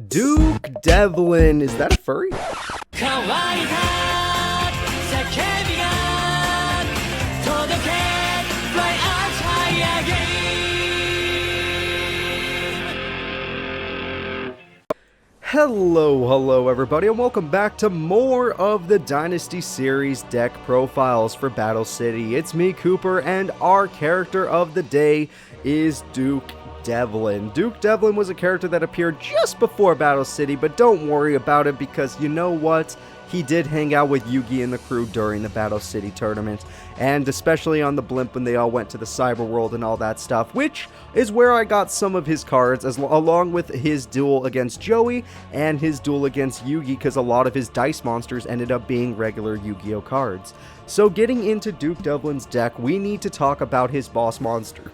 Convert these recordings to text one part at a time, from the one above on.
Duke Devlin, is that a furry? Hello everybody, and welcome back to more of the Dynasty series deck profiles for Battle City. It's me, Cooper, and our character of the day is Duke Devlin. Duke Devlin was a character that appeared just before Battle City, but don't worry about it because you know what? He did hang out with Yugioh and the crew during the Battle City tournament, and especially on the blimp when they all went to the cyber world and all that stuff, which is where I got some of his cards, along with his duel against Joey and his duel against Yugioh, because a lot of his dice monsters ended up being regular Yu-Gi-Oh cards. So getting into Duke Devlin's deck, we need to talk about his boss monster.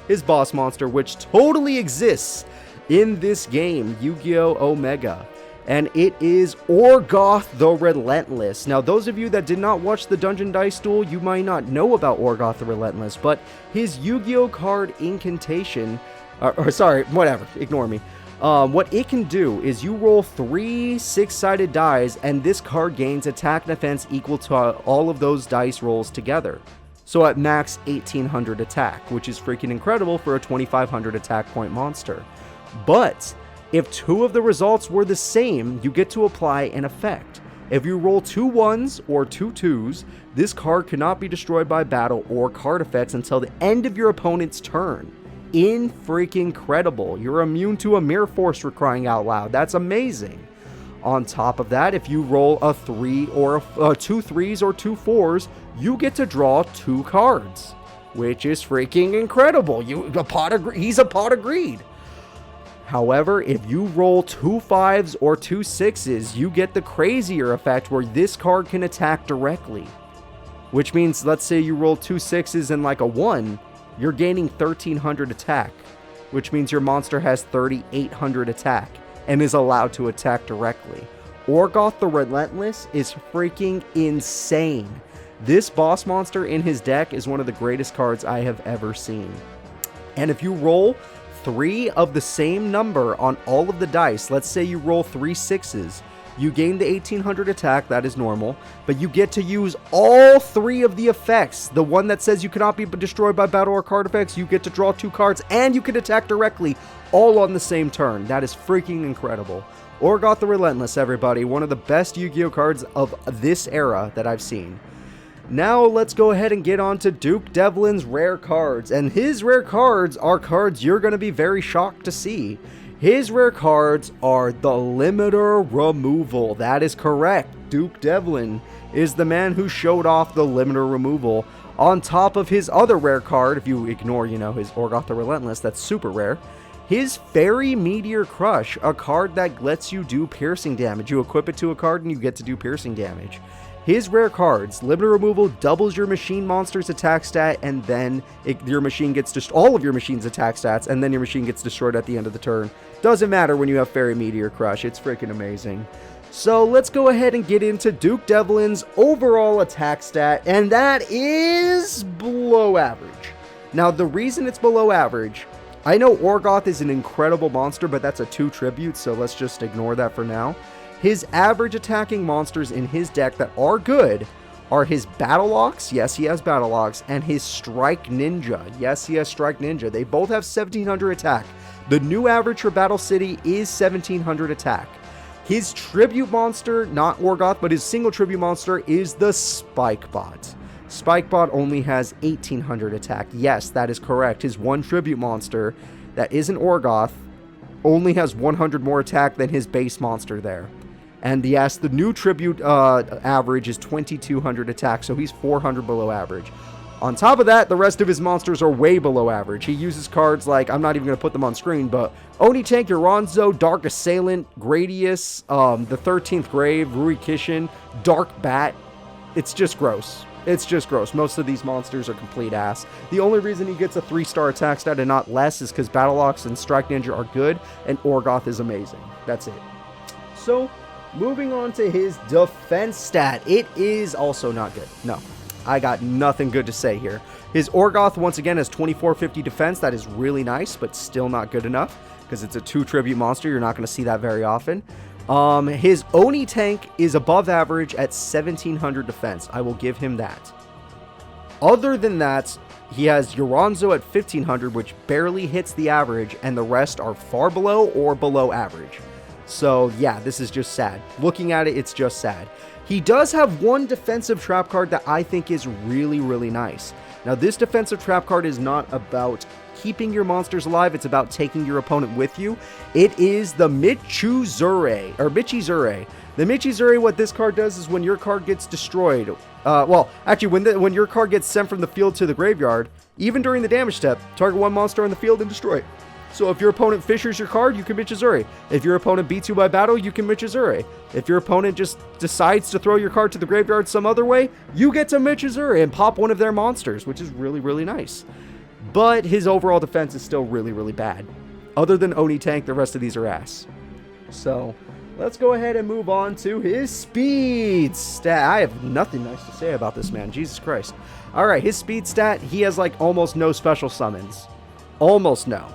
His boss monster, which totally exists in this game, Yu-Gi-Oh! Omega. And it is Orgoth the Relentless. Now, those of you that did not watch the Dungeon Dice Duel, you might not know about Orgoth the Relentless, but his Yu-Gi-Oh card incantation, ignore me. What it can do is you roll 3 6-sided dice, and this card gains attack and defense equal to all of those dice rolls together. So at max 1800 attack, which is freaking incredible for a 2500 attack point monster. But if 2 of the results were the same, you get to apply an effect. If you roll 2 1s or 2 2s, this card cannot be destroyed by battle or card effects until the end of your opponent's turn. Incredible. You're immune to a mirror force for crying out loud. That's amazing. On top of that, if you roll a 3 or 2 3s or 2 4s, you get to draw 2 cards, which is freaking incredible. He's a pot of greed. However, if you roll 2 5s or 2 6s, you get the crazier effect where this card can attack directly. Which means, let's say you roll 2 6s and like a 1, you're gaining 1300 attack. Which means your monster has 3800 attack and is allowed to attack directly. Orgoth the Relentless is freaking insane. This boss monster in his deck is one of the greatest cards I have ever seen. And if you roll 3 of the same number on all of the dice, let's say you roll 3 6s, you gain the 1800 attack, that is normal, but you get to use all 3 of the effects. The one that says you cannot be destroyed by battle or card effects, you get to draw 2 cards, and you can attack directly, all on the same turn. That is freaking incredible. Orgoth the Relentless, everybody, one of the best Yu-Gi-Oh cards of this era that I've seen. Now let's go ahead and get on to Duke Devlin's rare cards, and his rare cards are cards you're going to be very shocked to see. His rare cards are the Limiter Removal. That is correct. Duke Devlin is the man who showed off the Limiter Removal on top of his other rare card. If you ignore, his Orgoth the Relentless, that's super rare. His Fairy Meteor Crush, a card that lets you do piercing damage. You equip it to a card and you get to do piercing damage. His rare cards, Limiter Removal doubles your machine monster's attack stat, and then your machine gets all of your machine's attack stats, and then your machine gets destroyed at the end of the turn. Doesn't matter when you have Fairy Meteor Crush, it's freaking amazing. So let's go ahead and get into Duke Devlin's overall attack stat, and that is below average. Now the reason it's below average, I know Orgoth is an incredible monster, but that's a 2 tribute, so let's just ignore that for now. His average attacking monsters in his deck that are good are his Battle Ox, yes he has Battle Ox, and his Strike Ninja, yes he has Strike Ninja. They both have 1700 attack. The new average for Battle City is 1700 attack. His tribute monster, not Orgoth, but his single tribute monster is the Spikebot. Spikebot only has 1800 attack. Yes, that is correct. His one tribute monster that isn't Orgoth only has 100 more attack than his base monster there. And yes, the new tribute average is 2200 attack, so he's 400 below average. On top of that, the rest of his monsters are way below average. He uses cards like, I'm not even going to put them on screen, but Oni Tank, Uranzo, Dark Assailant, Gradius, the 13th Grave, Rui Kishin, Dark Bat. It's just gross. It's just gross. Most of these monsters are complete ass. The only reason he gets a 3-star attack stat and not less is because Battle Ox and Strike Ninja are good, and Orgoth is amazing. That's it. So, moving on to his defense stat. It is also not good. No, I got nothing good to say here. His Orgoth, once again, has 2450 defense. That is really nice, but still not good enough. because it's a 2 tribute monster. You're not going to see that very often. His Oni tank is above average at 1700 defense. I will give him that. Other than that, he has Yoranzo at 1500, which barely hits the average, and the rest are far below or below average. So yeah, this is just sad. Looking at it, it's just sad. He does have one defensive trap card that I think is really, really nice. Now, this defensive trap card is not about keeping your monsters alive, it's about taking your opponent with you. It is the Michizure. The Michizure, what this card does is when your card gets destroyed, when your card gets sent from the field to the graveyard, even during the damage step, target one monster on the field and destroy it. So if your opponent fishers your card, you can Michizure. If your opponent beats you by battle, you can Michizure. If your opponent just decides to throw your card to the graveyard some other way, you get to Michizure and pop one of their monsters, which is really, really nice. But his overall defense is still really, really bad. Other than Oni tank, the rest of these are ass. So let's go ahead and move on to his speed stat. I have nothing nice to say about this man. Jesus Christ. All right, his speed stat, he has like almost no special summons. Almost no.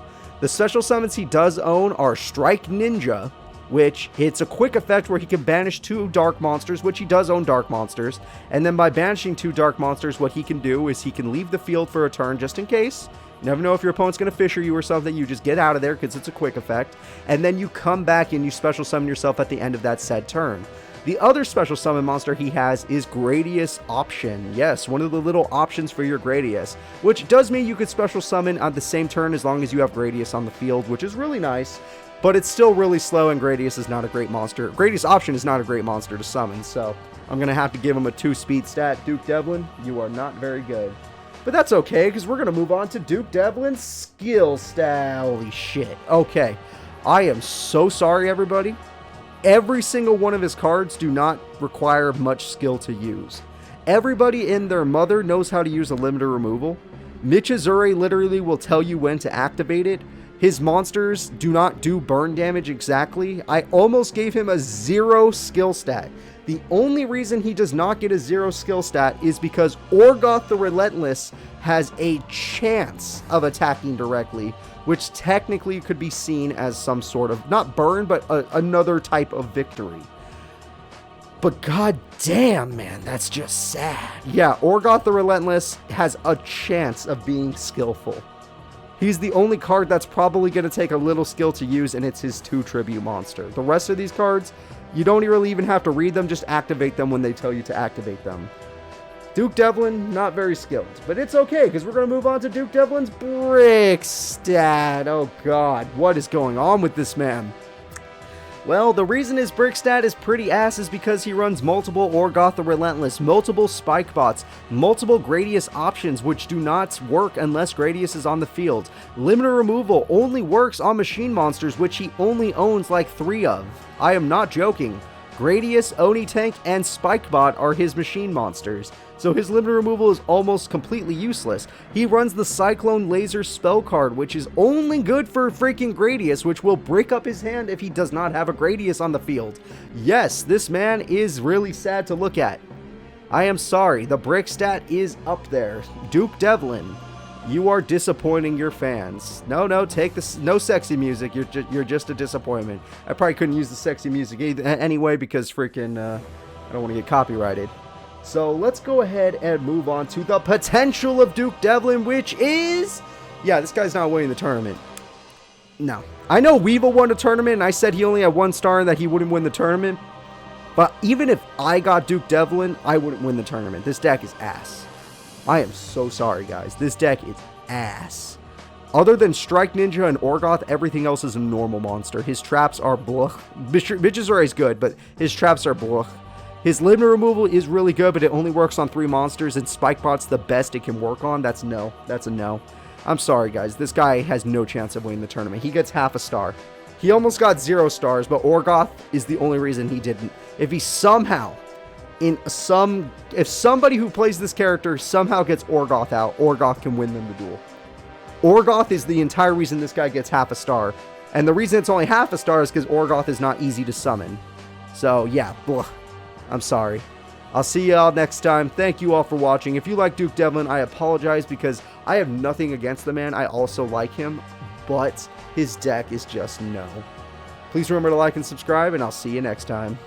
The special summons he does own are Strike Ninja, which it's a quick effect where he can banish 2 dark monsters, which he does own dark monsters. And then by banishing 2 dark monsters, what he can do is he can leave the field for a turn just in case. You never know if your opponent's going to fisher you or something. You just get out of there because it's a quick effect. And then you come back and you special summon yourself at the end of that said turn. The other special summon monster he has is Gradius Option. Yes, one of the little options for your Gradius, which does mean you could special summon on the same turn as long as you have Gradius on the field, which is really nice, but it's still really slow and Gradius is not a great monster. Gradius Option is not a great monster to summon, so I'm going to have to give him a 2 speed stat. Duke Devlin, you are not very good. But that's okay, because we're going to move on to Duke Devlin's skill stat. Holy shit. Okay, I am so sorry, everybody. Every single one of his cards do not require much skill to use. Everybody and their mother knows how to use a limiter removal. Michizure literally will tell you when to activate it. His monsters do not do burn damage exactly. I almost gave him a 0 skill stat. The only reason he does not get a 0 skill stat is because Orgoth the Relentless has a chance of attacking directly, which technically could be seen as some sort of, not burn, but another type of victory. But god damn, man, that's just sad. Yeah, Orgoth the Relentless has a chance of being skillful. He's the only card that's probably going to take a little skill to use, and it's his 2 tribute monster. The rest of these cards, you don't really even have to read them, just activate them when they tell you to activate them. Duke Devlin, not very skilled, but it's okay, because we're going to move on to Duke Devlin's brick stat. Oh god, what is going on with this man? Well, the reason his brick stat is pretty ass is because he runs multiple Orgoth the Relentless, multiple Spike Bots, multiple Gradius options which do not work unless Gradius is on the field. Limiter removal only works on machine monsters, which he only owns like 3 of. I am not joking. Gradius, Oni Tank, and Spikebot are his machine monsters, so his limiter removal is almost completely useless. He runs the Cyclone Laser spell card, which is only good for freaking Gradius, which will break up his hand if he does not have a Gradius on the field. Yes, this man is really sad to look at. I am sorry, the brick stat is up there. Duke Devlin, you are disappointing your fans. No, take this. No sexy music. You're just a disappointment. I probably couldn't use the sexy music anyway because freaking I don't want to get copyrighted. So let's go ahead and move on to the potential of Duke Devlin, which is, yeah, this guy's not winning the tournament. No, I know Weevil won the tournament, and I said he only had 1 star and that he wouldn't win the tournament. But even if I got Duke Devlin, I wouldn't win the tournament. This deck is ass. I am so sorry, guys. This deck is ass. Other than Strike Ninja and Orgoth, everything else is a normal monster. His traps are bluch. Michizure is good, but his traps are bluch. His limiter removal is really good, but it only works on 3 monsters, and Spikebot's the best it can work on. That's no. That's a no. I'm sorry, guys. This guy has no chance of winning the tournament. He gets half a star. He almost got 0 stars, but Orgoth is the only reason he didn't. If he somehow... if somebody who plays this character somehow gets Orgoth out, Orgoth can win them the duel. Orgoth is the entire reason this guy gets half a star. And the reason it's only half a star is because Orgoth is not easy to summon. So, yeah, blah. I'm sorry. I'll see y'all next time. Thank you all for watching. If you like Duke Devlin, I apologize because I have nothing against the man. I also like him. But his deck is just no. Please remember to like and subscribe, and I'll see you next time.